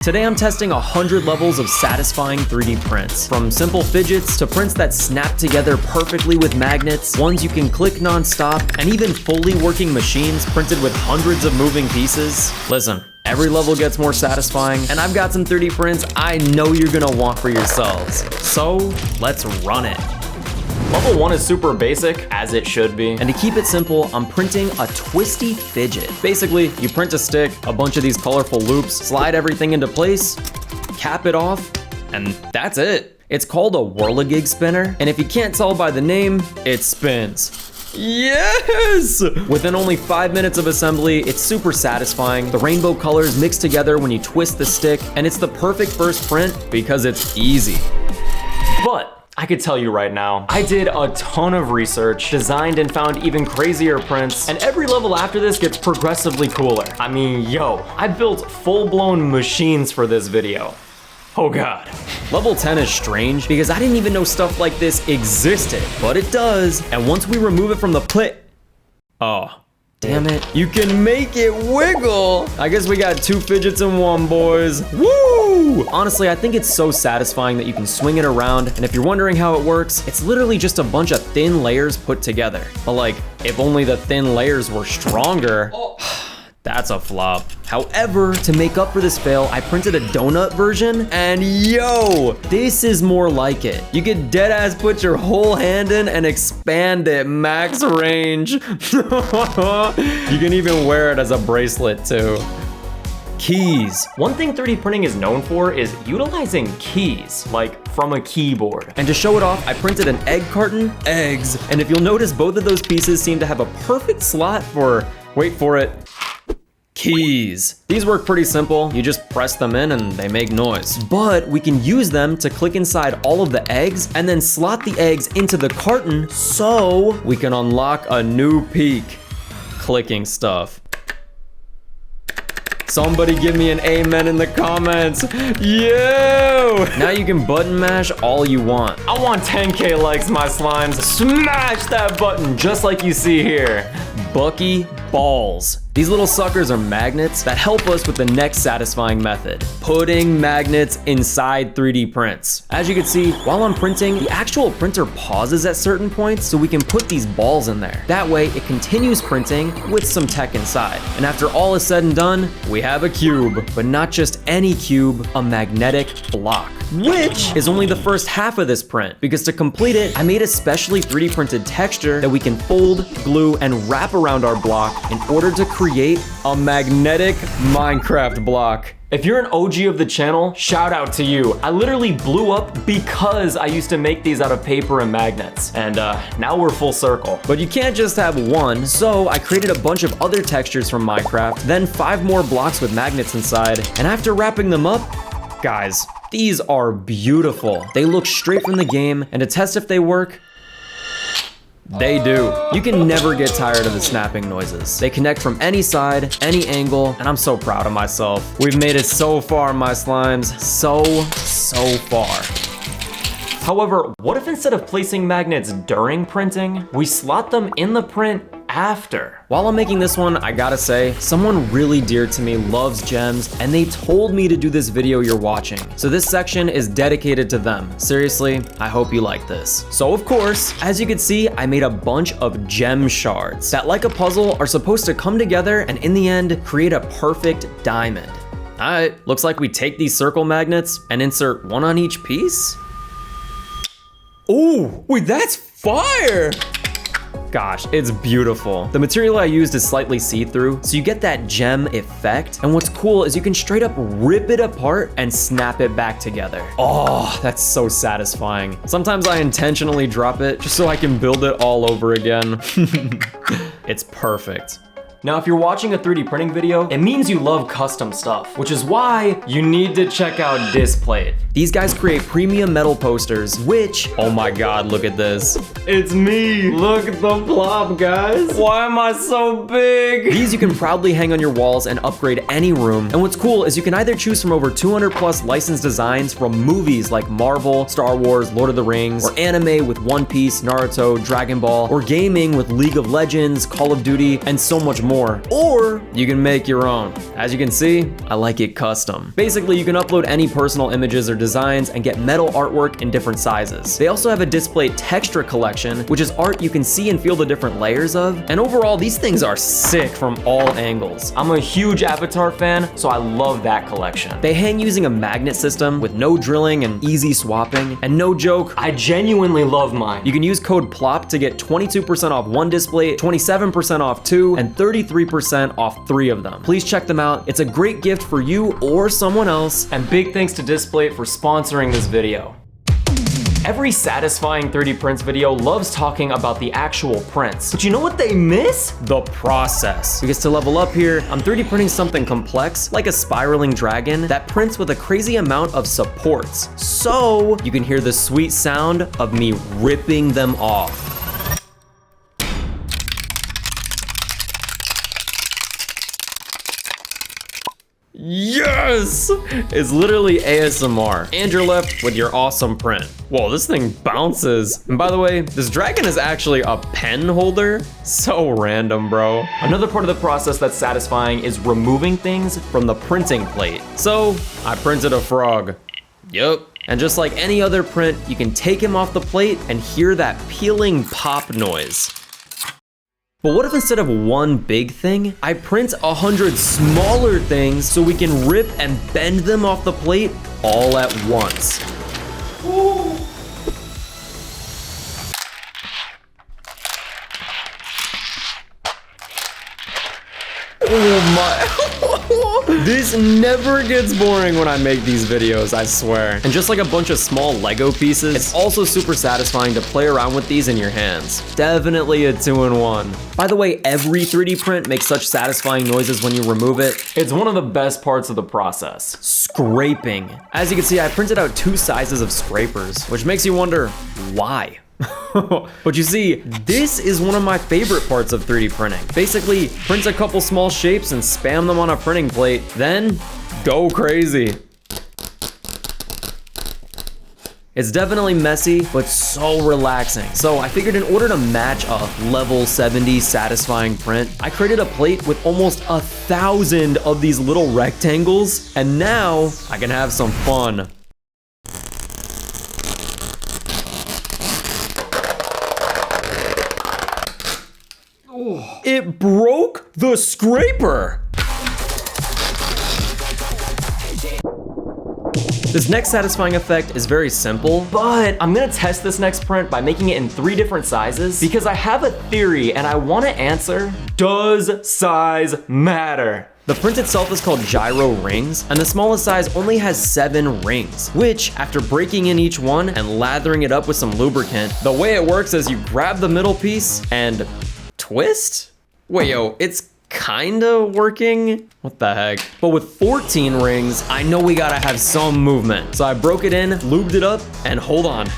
Today I'm testing 100 levels of satisfying 3D prints. From simple fidgets to prints that snap together perfectly with magnets, ones you can click non-stop, and even fully working machines printed with hundreds of moving pieces. Listen, every level gets more satisfying, and I've got some 3D prints I know you're gonna want for yourselves. So, let's run it. Level 1 is super basic, as it should be. And to keep it simple, I'm printing a twisty fidget. Basically, you print a stick, a bunch of these colorful loops, slide everything into place, cap it off, and that's it. It's called a whirligig spinner, and if you can't tell by the name, it spins. Yes! Within only 5 minutes of assembly, it's super satisfying. The rainbow colors mix together when you twist the stick, and it's the perfect first print because it's easy. But I could tell you right now, I did a ton of research, designed and found even crazier prints, and every level after this gets progressively cooler. I mean, yo, I built full-blown machines for this video. Oh God. Level 10 is strange because I didn't even know stuff like this existed, but it does. And once we remove it from the plate, oh, damn it. You can make it wiggle. I guess we got 2 fidgets in 1, boys. Woo! Honestly, I think it's so satisfying that you can swing it around. And if you're wondering how it works, it's literally just a bunch of thin layers put together. But like, if only the thin layers were stronger. Oh. That's a flop. However, to make up for this fail, I printed a donut version, and yo, this is more like it. You can deadass put your whole hand in and expand it max range. You can even wear it as a bracelet too. Keys. One thing 3D printing is known for is utilizing keys, like from a keyboard. And to show it off, I printed an egg carton, eggs, and if you'll notice, both of those pieces seem to have a perfect slot for, wait for it, keys. These work pretty simple. You just press them in and they make noise. But we can use them to click inside all of the eggs and then slot the eggs into the carton so we can unlock a new peak. Clicking stuff. Somebody give me an amen in the comments. Yo! Now you can button mash all you want. I want 10K likes, my slimes. Smash that button just like you see here. Bucky balls. These little suckers are magnets that help us with the next satisfying method, putting magnets inside 3D prints. As you can see, while I'm printing, the actual printer pauses at certain points so we can put these balls in there. That way, it continues printing with some tech inside. And after all is said and done, we have a cube, but not just any cube, a magnetic block, which is only the first half of this print, because to complete it, I made a specially 3D printed texture that we can fold, glue, and wrap around our block in order to create a magnetic Minecraft block. If you're an OG of the channel, shout out to you. I literally blew up because I used to make these out of paper and magnets. And now we're full circle. But you can't just have one, so I created a bunch of other textures from Minecraft, then 5 more blocks with magnets inside. And after wrapping them up, guys, these are beautiful. They look straight from the game, and to test if they work, they do. You can never get tired of the snapping noises. They connect from any side, any angle, and I'm so proud of myself. We've made it so far, my slimes. So far. However, what if instead of placing magnets during printing, we slot them in the print after? While I'm making this one, I gotta say, someone really dear to me loves gems, and they told me to do this video you're watching. So this section is dedicated to them. Seriously, I hope you like this. So of course, as you can see, I made a bunch of gem shards that, like a puzzle, are supposed to come together and in the end, create a perfect diamond. All right, looks like we take these circle magnets and insert one on each piece. Oh, wait, that's fire! Gosh, it's beautiful. The material I used is slightly see-through, so you get that gem effect. And what's cool is you can straight up rip it apart and snap it back together. Oh, that's so satisfying. Sometimes I intentionally drop it just so I can build it all over again. It's perfect. Now, if you're watching a 3D printing video, it means you love custom stuff, which is why you need to check out Displate. These guys create premium metal posters, which, oh my God, look at this. It's me. Look at the plop, guys. Why am I so big? These you can proudly hang on your walls and upgrade any room. And what's cool is you can either choose from over 200 plus licensed designs from movies like Marvel, Star Wars, Lord of the Rings, or anime with One Piece, Naruto, Dragon Ball, or gaming with League of Legends, Call of Duty, and so much more. more. Or you can make your own. As you can see, I like it custom. Basically, you can upload any personal images or designs and get metal artwork in different sizes. They also have a display texture collection, which is art you can see and feel the different layers of. And overall, these things are sick from all angles. I'm a huge Avatar fan, so I love that collection. They hang using a magnet system with no drilling and easy swapping. And no joke, I genuinely love mine. You can use code PLOP to get 22% off one display, 27% off two, and 33% off three of them. Please check them out. It's a great gift for you or someone else. And big thanks to Displate for sponsoring this video. Every satisfying 3D prints video loves talking about the actual prints, but you know what they miss? The process. Because to level up here, I'm 3D printing something complex, like a spiraling dragon, that prints with a crazy amount of supports. So you can hear the sweet sound of me ripping them off. Yes! It's literally ASMR. And you're left with your awesome print. Whoa, this thing bounces. And by the way, this dragon is actually a pen holder. So random, bro. Another part of the process that's satisfying is removing things from the printing plate. So, I printed a frog. Yup. And just like any other print, you can take him off the plate and hear that peeling pop noise. But what if instead of one big thing, I print 100 smaller things so we can rip and bend them off the plate all at once? Ooh. Oh my. This never gets boring when I make these videos, I swear. And just like a bunch of small Lego pieces, it's also super satisfying to play around with these in your hands. Definitely a 2-in-1. By the way, every 3D print makes such satisfying noises when you remove it. It's one of the best parts of the process. Scraping. As you can see, I printed out 2 sizes of scrapers, which makes you wonder, why? But you see, this is one of my favorite parts of 3D printing. Basically, print a couple small shapes and spam them on a printing plate, then go crazy. It's definitely messy, but so relaxing. So I figured in order to match a level 70 satisfying print, I created a plate with almost 1,000 of these little rectangles, and now I can have some fun. It broke the scraper! This next satisfying effect is very simple, but I'm gonna test this next print by making it in 3 different sizes because I have a theory and I wanna answer, does size matter? The print itself is called gyro rings, and the smallest size only has 7 rings, which, after breaking in each one and lathering it up with some lubricant, the way it works is you grab the middle piece and twist? Wait, yo, it's kinda working? What the heck? But with 14 rings, I know we gotta have some movement. So I broke it in, lubed it up, and hold on.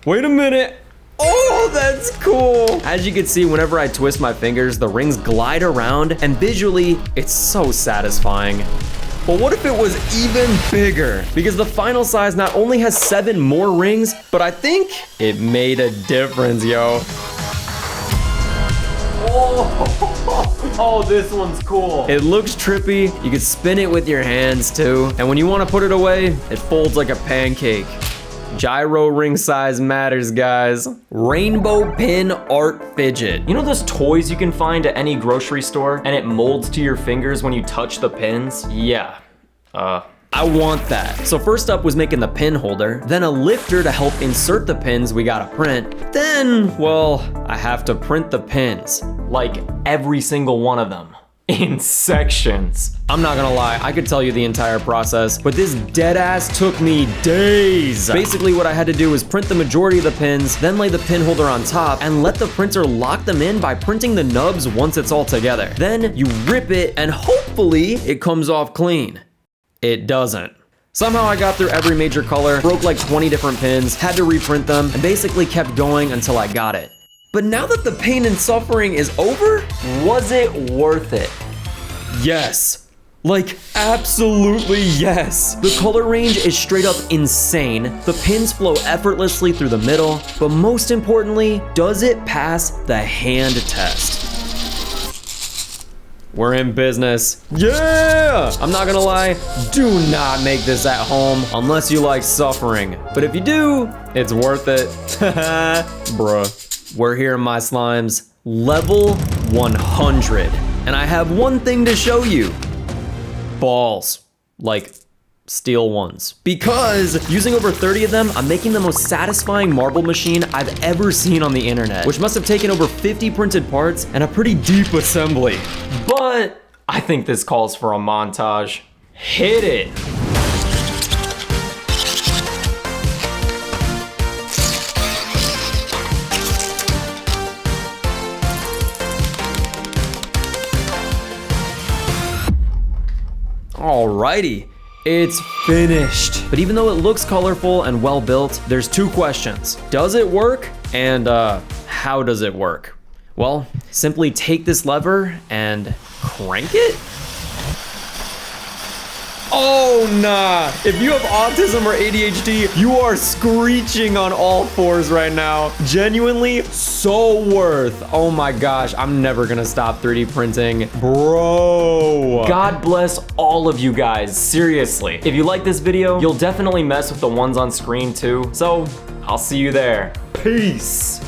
Wait a minute. Oh, that's cool. As you can see, whenever I twist my fingers, the rings glide around, and visually, it's so satisfying. But what if it was even bigger? Because the final size not only has 7 more rings, but I think it made a difference, yo. Oh, this one's cool. It looks trippy. You can spin it with your hands too. And when you want to put it away, it folds like a pancake. Gyro ring size matters, guys. Rainbow pin art fidget. You know those toys you can find at any grocery store and it molds to your fingers when you touch the pins? Yeah. I want that. So first up was making the pin holder, then a lifter to help insert the pins we gotta print. Then, well, I have to print the pins. Like every single one of them. In sections. I'm not gonna lie, I could tell you the entire process, but this deadass took me days. Basically what I had to do was print the majority of the pins, then lay the pin holder on top, and let the printer lock them in by printing the nubs once it's all together. Then you rip it, and hopefully it comes off clean. It doesn't. Somehow I got through every major color, broke like 20 different pins, had to reprint them, and basically kept going until I got it. But now that the pain and suffering is over, was it worth it? Yes. Like, absolutely yes. The color range is straight up insane. The pins flow effortlessly through the middle, but most importantly, does it pass the hand test? we're in business. Yeah! I'm not gonna lie, do not make this at home unless you like suffering. But if you do, it's worth it. Bruh. We're here, my slimes. Level 100. And I have one thing to show you. Balls. Like, steel ones. Because using over 30 of them, I'm making the most satisfying marble machine I've ever seen on the internet, which must have taken over 50 printed parts and a pretty deep assembly. But I think this calls for a montage. Hit it. Alrighty. It's finished. But even though it looks colorful and well built, there's two questions. Does it work? And how does it work? Well, simply take this lever and crank it? Oh, nah. If you have autism or ADHD, you are screeching on all fours right now. Genuinely so worth. Oh my gosh, I'm never gonna stop 3D printing. Bro. God bless all of you guys, seriously. If you like this video, you'll definitely mess with the ones on screen too. So, I'll see you there. Peace.